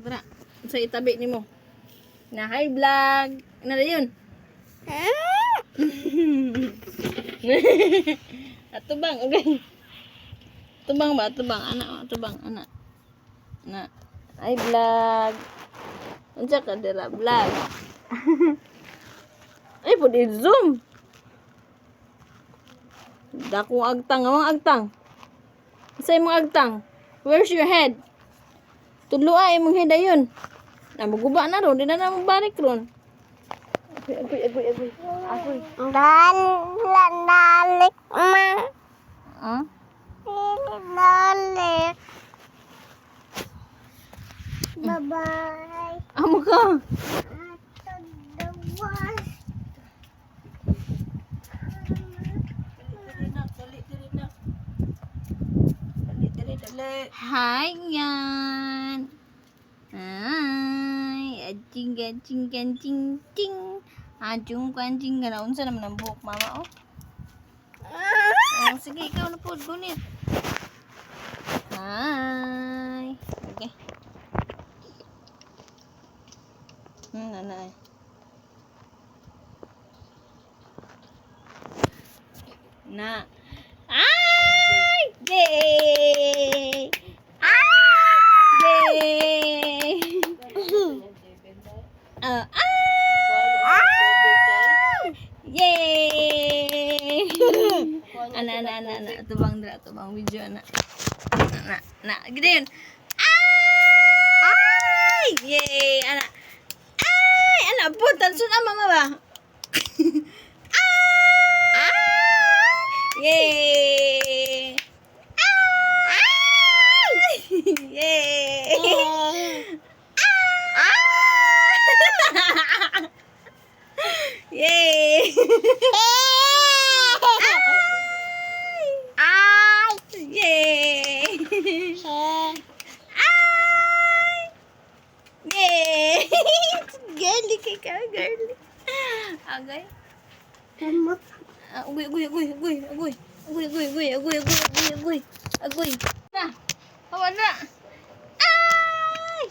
Tara. Sa itabi ni mo. Na hi vlog. Ano na yun? Atubang, okay. Atubang ba? Atubang, anak. Atubang, anak. Na. Hi vlog. Unsa ka dira vlog? Ay, pwede zoom. Dakong agtang, ang agtang. Sa imong agtang. Where's your head? Tudlo ay imong head ayun. Na maguba na ron, di na magbalik ron. Agoy. Dalik ma. Ah? Dalik. Bye-bye. Amo ka. Hi yan. Ay, ajing ting. Ajung kanjing kana unsa naman ang buhok mama oh. Oh, sige ikaw na pod gunit. Hi. Okay. Nanay. Na. Ay! Yay! Yay! Yay! Ana. Tubang video ana. Gede yun. Ay! Yay! Ana. Ay! Ana po, tansun ang mama ba? Yay! Yay! Yay! Yay! Yay! Girly kay ka, girly. Agay. Agoy. Na. Hawa na. Ay!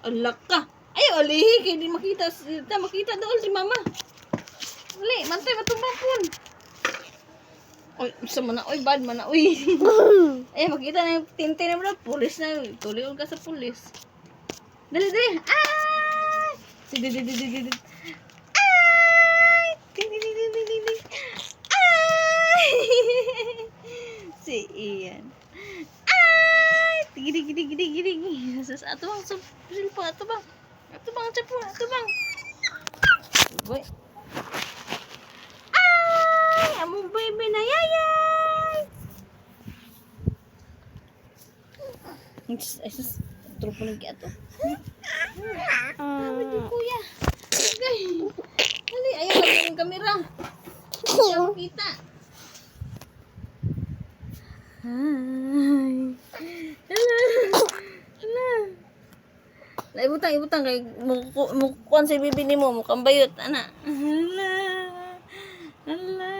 Alak ka. Ay, alihi kay di makita doon si mama. Uli, mantay matumbang pun. Oy, sa mana oy, bad mana oy. Ay, makita na yung tinte na bro, pulis na. Tuliol ka sa pulis. Dali. Ay! Sige. Ay! Ding. Ay! Si Ian. Ay! Gidi. Sus, atubang sa silpo, atubang. Atubang. Boy. Ay! Among baby na yayay! Ay, sus. Trupo ng kiato. Sabi niyo, kuya. Okay. Dali, ayaw lang yung kamera. Hindi siya makita. Hi. Hala. Ibutang kay mukuan si bibi nimo mukang bayot ana. Hala.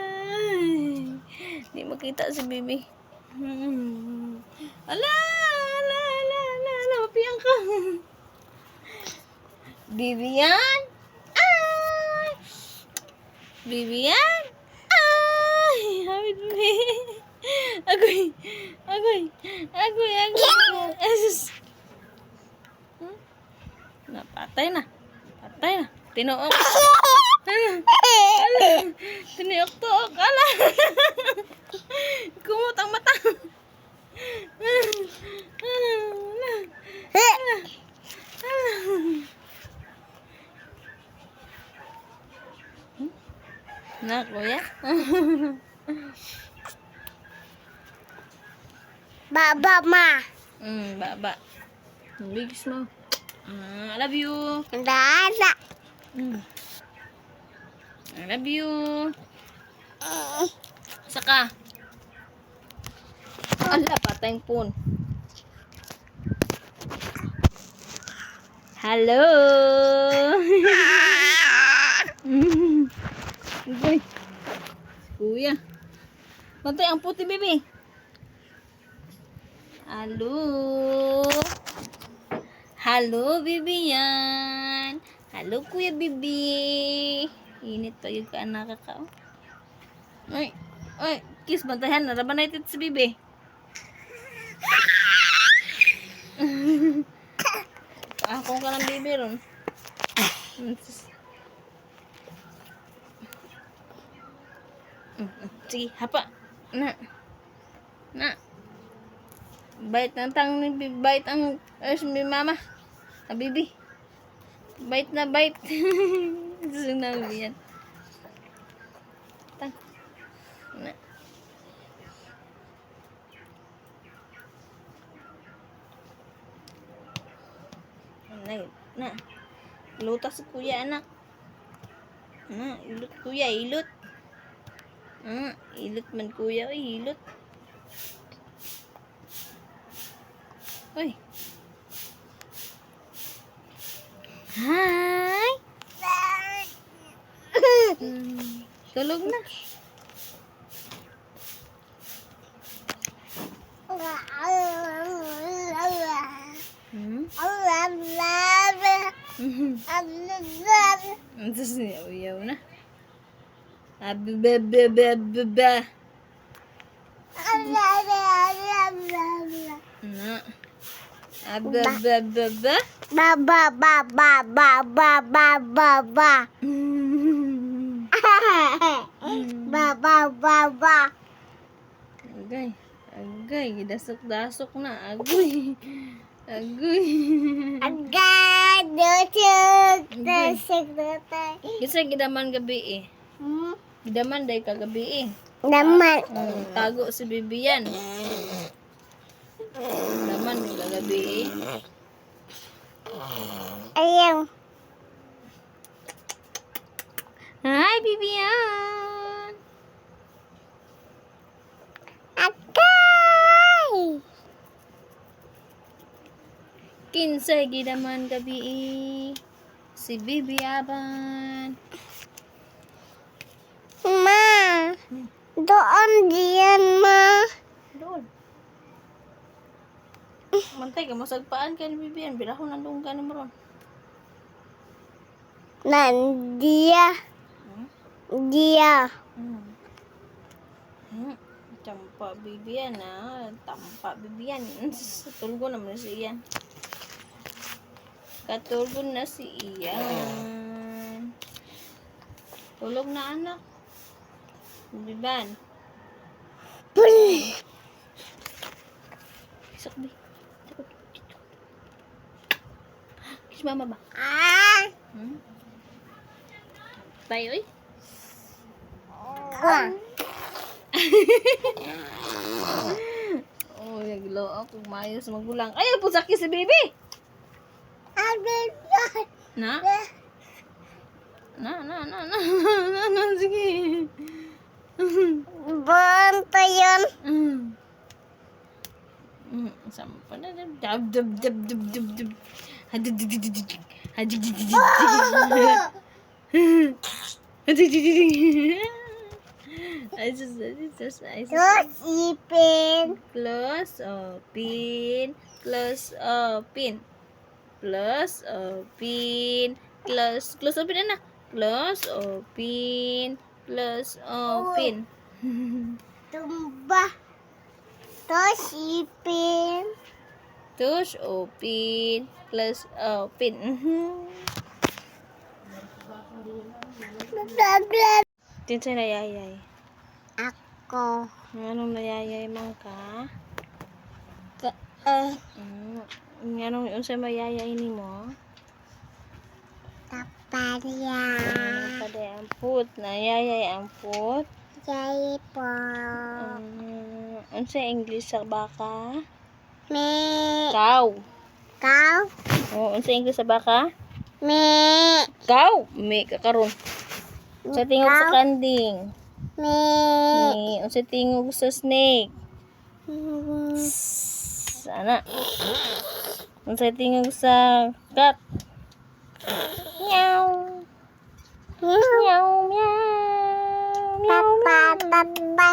Di makita si bibi. Ala. Mapiyang ka. Bibian. Ay. Bibian. Ay. Hamid me. Agoy. Esus. Patay na. Tinuok. Tiniok to. Ala. Kumot ang mata. Na, kuya. Baba ma. Baba. Bigs mo. I love you. Dada. I love you. Saka. Ala, patay pun. Hello. Kuya. Bantay ang puti, baby. Hello. Halo, Bibian. Halo, Kuya Bibi. Init pa yung kaanak ka. Ay, ay, kiss, bantayan. Naraban na ito si Bibi. Ako ka ng Bibi ron. Sige, hapa. Na. Na. Bait ng tang ni bait ang mi mama. Ah, Bibi. Bait na bait. Sunang yan. Tang. Na. Na. Lutas si kuya anak. Na, ilot kuya, ilot. Ilot man kuya, oy, ilot. Oy. Hi. Tulog na. Tapos uyaw na. Abibibibibibba. Na. Abibibibibba. Baba, baba, baba, baba, baba. Baba, baba. Agay. Agay. Dasok-dasok na. Agoy. Agoy. Agad, dusok, dusok, dusok. Kasi gidaman gabi eh. Gidaman day kagabi eh. Naman. Tago si Bibian. Gidaman day kagabi eh. Ayaw. Hi, Bibian! Agay. Kinsay gidaman gabi eh. Si Bibi Aban. Ma, doon diyan, ma. Doon. Mantay ka, masagpaan ka ni Bibian. Bilahon nandun ka ni Moron. Nandiya. Dia. Tampa Bibian ah. Tampa Bibian. Tulgo naman si Ian. Katulgo na si Ian. Tulog na anak. Biban. Sakbi. Kiss mama ba? Tayo eh. Oh, naglo ako mayos magulang. Ayaw po sakit si baby. Na? Na, sige. Banta yun. Sampa na. Dab. I just Ipin. close open, close open, close open, close open na, close open, close open. Tumba. Tos ipin. Push open, close open. Tinsay nayayay. Ako. Anong nayayay man ka? Anong unsay mayayay nimo? Taparya. Pada ang put, nayayay ang put. Yay po. Unsay English sa baka? Me. Cow. Kau. Oh, unsay English sa baka? Me. Cow. May kakaron. Unsay tingog sa kanding? Me. Unsay tingog sa snake? Sana. Unsay tingog sa cat? Meow. Meow, meow. Papa,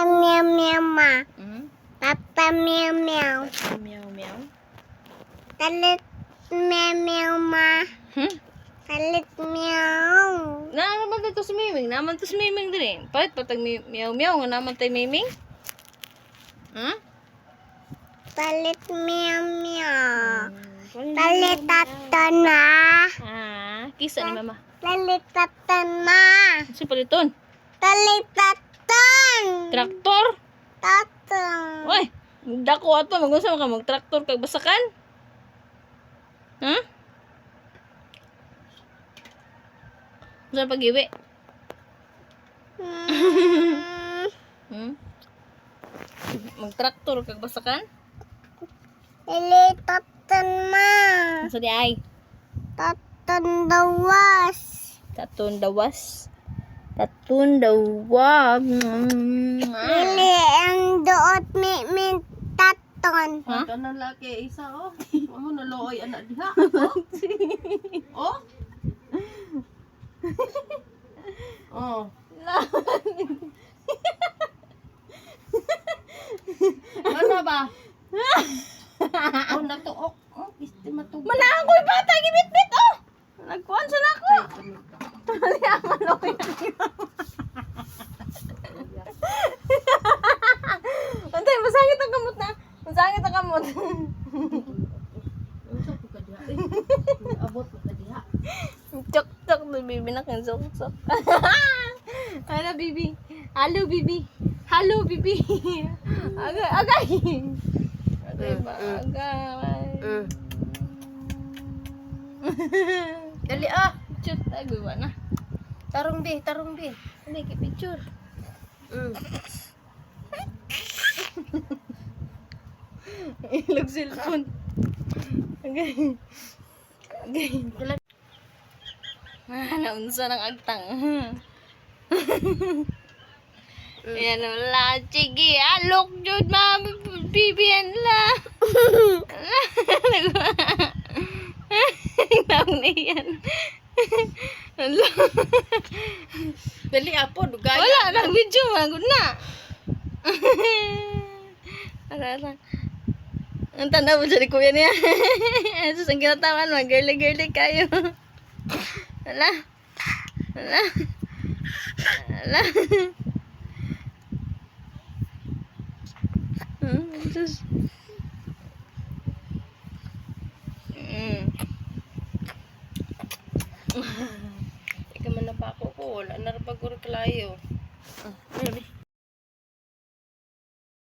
meow, meow, ma. Hmm? Papa, meow, meow. Meow, meow. Talit, meow ma. Hmm? Palit meow. Naman dito si Miming. Naman to si Miming din. Palit patag meow-meow. Nga naman tayo Miming. Hmm? Palit meow meow. Palit taton na. Ah, kisa ni Mama. Palit taton na. Si paliton. Palit taton. Traktor? Taton. Uy, dako ato. Mag-unsa ka mag-traktor kag basakan? Ha? Saan pag-iwi? Hmm? Mag-traktor kag basakan? Palit taton ma. Sa di ay? Taton dawas. Tatun dawas. Tatun dawa. Pili ang doot mi taton. Ha? Kanang laki isa oh. Amo na looy anak diha. Oh. Oh. Ano ba? Oh, natuok. Oh, isti matubig. Manaan ko'y bata, gibit-bit, oh! Nagkuhan sa nako. Mali ang maloy. Antay, masangit ang kamot na. Masangit ang kamot. Unsa po ka diha? Abot po ka diha. Chok-chok na, baby. Nakinsok-sok. Hello, baby. Hello, baby. Hello, baby. Agay, agay. Agay ba? Agay. Dali ah. Chut, agay ba na? Tarong bi, tarong bi. Hindi, kipicture. Ilog cellphone. Agay. Agay. Naunsa ng agtang. Yan wala. Sige, alok jud ma. Bibian la. Naong na yan. Dali apo dugaya. Wala, nag-video. Magod na. Ara. Ang tanda mo siya ni kuya niya. Sus, ang kinatawan mo. Girly-girly kayo. Hala. Hala. Hala. Sus. Teka man na pa ako ko. Wala na ra paguro kalayo. Grabe.